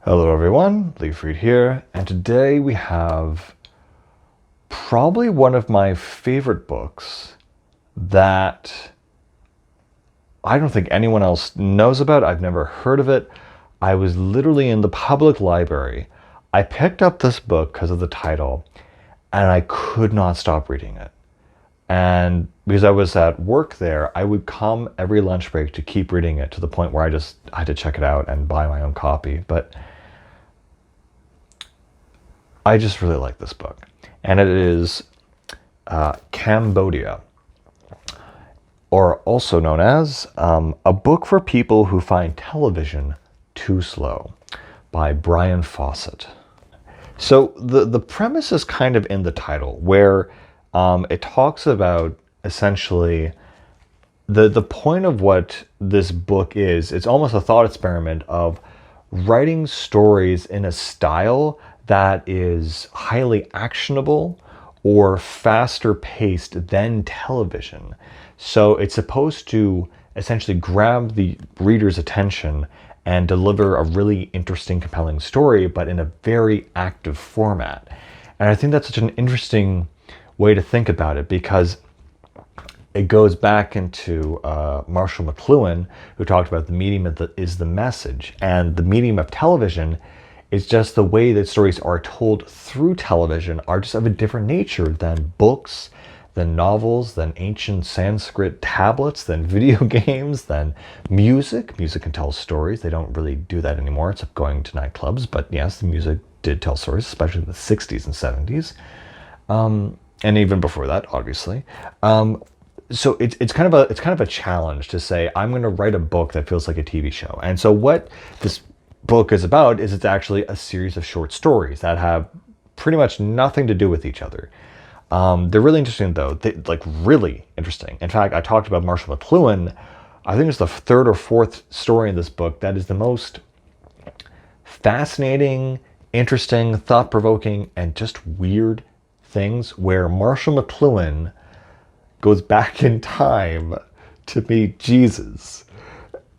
Hello everyone, Leaf Reed here, and today we have probably one of my favorite books that I don't think anyone else knows about. I've never heard of it. I was literally in the public library. I picked up this book because of the title, and I could not stop reading it. And because I was at work there, I would come every lunch break to keep reading it to the point where I had to check it out and buy my own copy. But I just really like this book. And it is Cambodia, or also known as A Book for People Who Find Television Too Slow by Brian Fawcett. So the premise is kind of in the title, where it talks about essentially the point of what this book is. It's almost a thought experiment of writing stories in a style that is highly actionable or faster paced than television. So it's supposed to essentially grab the reader's attention and deliver a really interesting, compelling story, but in a very active format. And I think that's such an interesting way to think about it, because it goes back into Marshall McLuhan, who talked about the medium is the message, and the medium of television is just the way that stories are told through television are just of a different nature than books, than novels, than ancient Sanskrit tablets, than video games, than music. Music can tell stories. They don't really do that anymore, except going to nightclubs. But yes, the music did tell stories, especially in the 60s and 70s. And even before that, obviously. So it's kind of a challenge to say, I'm going to write a book that feels like a TV show. And so what this book is about is it's actually a series of short stories that have pretty much nothing to do with each other. They're really interesting though, really interesting. In fact, I talked about Marshall McLuhan. I think it's the third or fourth story in this book that is the most fascinating, interesting, thought-provoking, and just weird things, where Marshall McLuhan goes back in time to meet Jesus.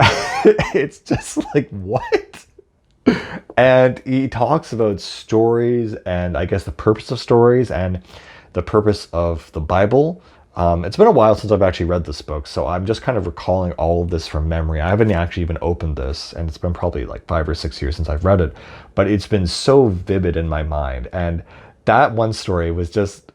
It's just like, what? And he talks about stories, and I guess the purpose of stories, and the purpose of the Bible. It's been a while since I've actually read this book, so I'm just kind of recalling all of this from memory. I haven't actually even opened this, and it's been probably like 5 or 6 years since I've read it, but it's been so vivid in my mind. And that one story was just,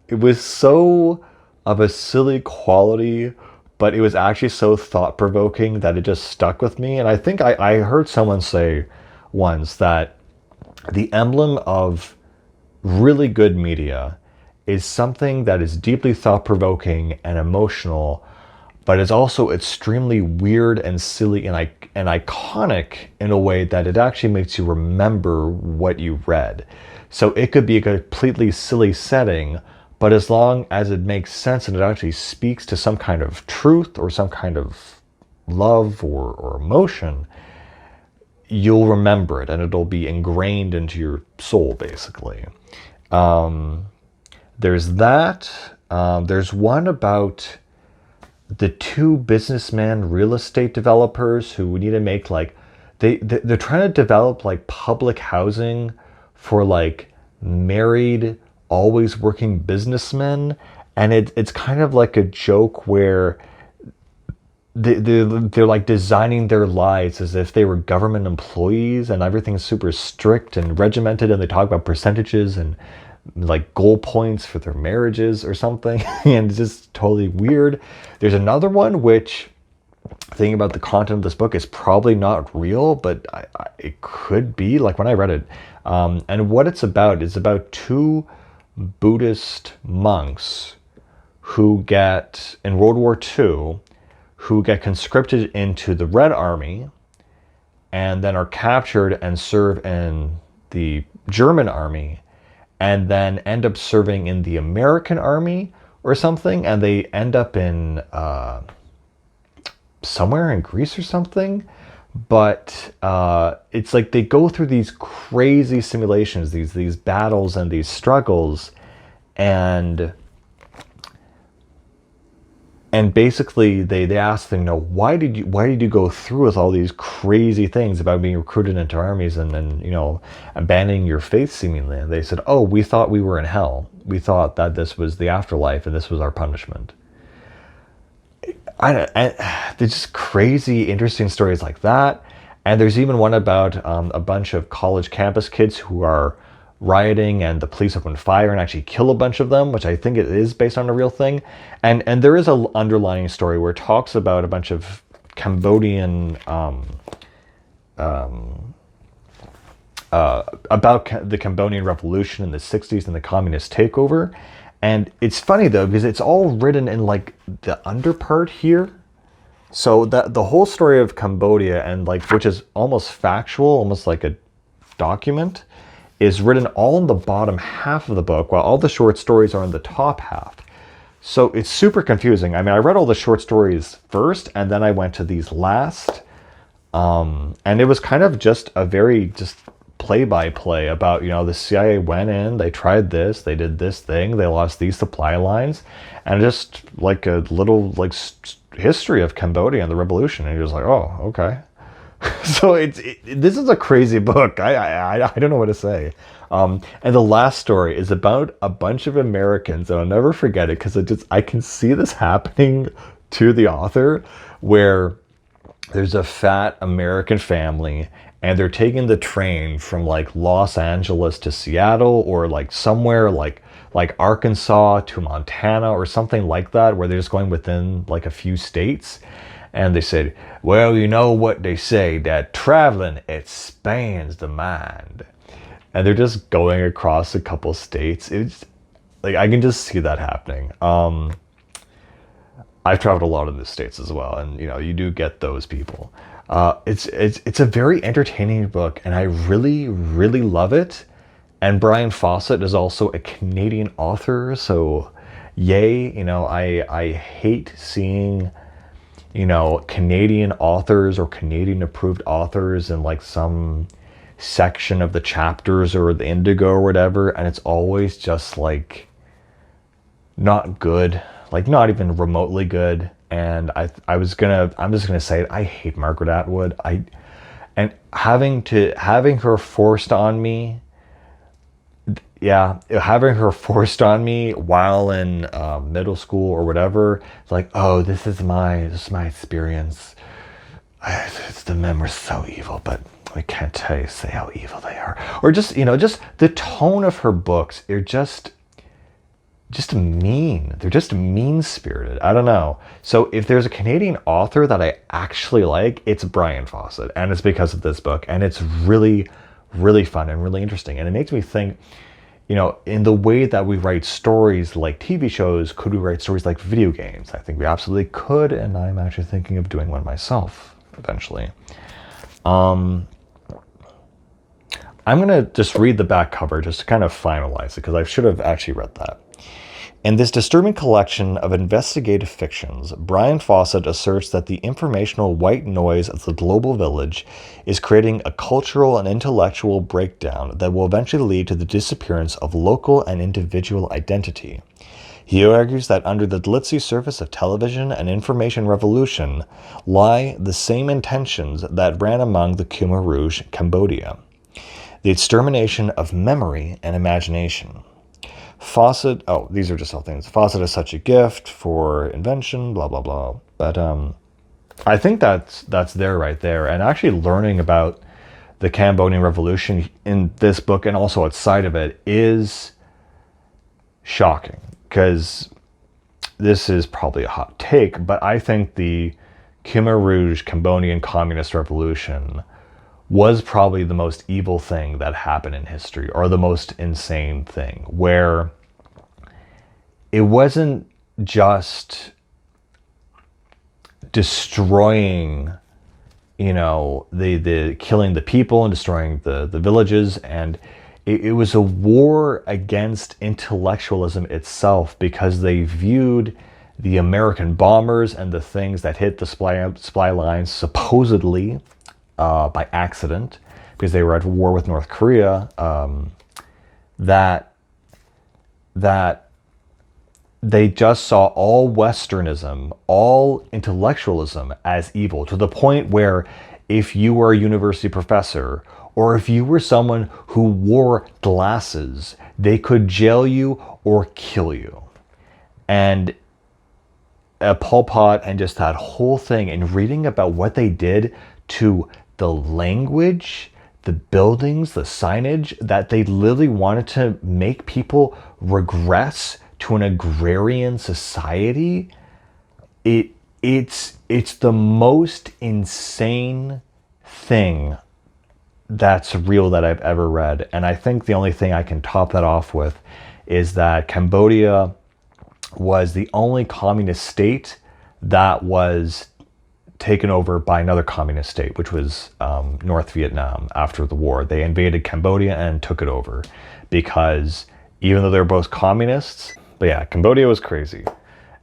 it was so of a silly quality, but it was actually so thought-provoking that it just stuck with me. And I think I heard someone say once that the emblem of really good media is something that is deeply thought-provoking and emotional, but is also extremely weird and silly and iconic in a way that it actually makes you remember what you read. So it could be a completely silly setting, but as long as it makes sense and it actually speaks to some kind of truth or some kind of love or emotion, you'll remember it and it'll be ingrained into your soul, basically. There's that. There's one about the two businessmen real estate developers who need to make they're trying to develop like public housing for like married, always working businessmen. And it's kind of like a joke where they're like designing their lives as if they were government employees, and everything's super strict and regimented, and they talk about percentages and like goal points for their marriages or something. And it's just totally weird. There's another one which, thinking about the content of this book, is probably not real, but it could be, like when I read it. And what it's about is about two Buddhist monks who get, in World War II, who get conscripted into the Red Army and then are captured and serve in the German Army, and then end up serving in the American Army or something, and they end up in somewhere in Greece or something. But it's like they go through these crazy simulations, these battles and these struggles, and and basically they asked them, why did you go through with all these crazy things about being recruited into armies and then, abandoning your faith seemingly? And they said, oh, we thought we were in hell. We thought that this was the afterlife and this was our punishment. There's just crazy, interesting stories like that. And there's even one about a bunch of college campus kids who are rioting and the police open fire and actually kill a bunch of them, which I think it is based on a real thing. And there is an underlying story where it talks about a bunch of Cambodian, about the Cambodian Revolution in the 60s and the communist takeover. And it's funny though, because it's all written in like the underpart here. So that the whole story of Cambodia and like, which is almost factual, almost like a document, is written all in the bottom half of the book, while all the short stories are in the top half. So it's super confusing. I mean, I read all the short stories first, and then I went to these last. And it was kind of just a very just play-by-play about, the CIA went in, they tried this, they did this thing, they lost these supply lines, and just like a little like history of Cambodia and the revolution. And you're just like, oh, okay. So this is a crazy book. I don't know what to say. And the last story is about a bunch of Americans, and I'll never forget it because I can see this happening to the author, where there's a fat American family and they're taking the train from like Los Angeles to Seattle, or like somewhere like Arkansas to Montana or something like that, where they're just going within like a few states. And they said, well, you know what they say, that traveling expands the mind. And they're just going across a couple states. It's like, I can just see that happening. I've traveled a lot in the States as well. And, you do get those people. It's a very entertaining book, and I really, really love it. And Brian Fawcett is also a Canadian author. So yay, I hate seeing Canadian authors or Canadian approved authors in like some section of the chapters or the Indigo or whatever. And it's always just like not good, like not even remotely good. And I'm just gonna say it. I hate Margaret Atwood. And having her forced on me. Yeah, having her forced on me while in middle school or whatever, it's like, oh, this is my experience. The men were so evil, but I can't say how evil they are. Or just the tone of her books, they're just mean. They're just mean-spirited. I don't know. So if there's a Canadian author that I actually like, it's Brian Fawcett, and it's because of this book, and it's really, really fun and really interesting, and it makes me think. In the way that we write stories like TV shows, could we write stories like video games? I think we absolutely could, and I'm actually thinking of doing one myself eventually. I'm going to just read the back cover just to kind of finalize it, because I should have actually read that. In this disturbing collection of investigative fictions, Brian Fawcett asserts that the informational white noise of the global village is creating a cultural and intellectual breakdown that will eventually lead to the disappearance of local and individual identity. He argues that under the glitzy surface of television and information revolution lie the same intentions that ran among the Khmer Rouge Cambodia: the extermination of memory and imagination. Fawcett, these are just all things. Fawcett is such a gift for invention, blah, blah, blah. But I think that's there right there. And actually learning about the Cambodian Revolution in this book and also outside of it is shocking, because this is probably a hot take, but I think the Khmer Rouge Cambodian Communist Revolution was probably the most evil thing that happened in history, or the most insane thing, where it wasn't just destroying, the killing the people and destroying the villages, and it was a war against intellectualism itself, because they viewed the American bombers and the things that hit the supply lines supposedly by accident, because they were at war with North Korea, that they just saw all Westernism, all intellectualism as evil, to the point where if you were a university professor or if you were someone who wore glasses, they could jail you or kill you. And Pol Pot and just that whole thing, and reading about what they did to the language, the buildings, the signage, that they literally wanted to make people regress to an agrarian society. It's the most insane thing that's real that I've ever read. And I think the only thing I can top that off with is that Cambodia was the only communist state that was taken over by another communist state, which was North Vietnam after the war. They invaded Cambodia and took it over because even though they're both communists, but yeah, Cambodia was crazy.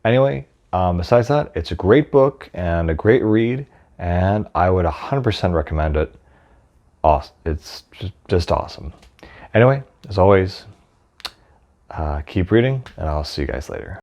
Anyway, besides that, it's a great book and a great read, and I would 100% recommend it. Awesome. It's just awesome. Anyway, as always, keep reading, and I'll see you guys later.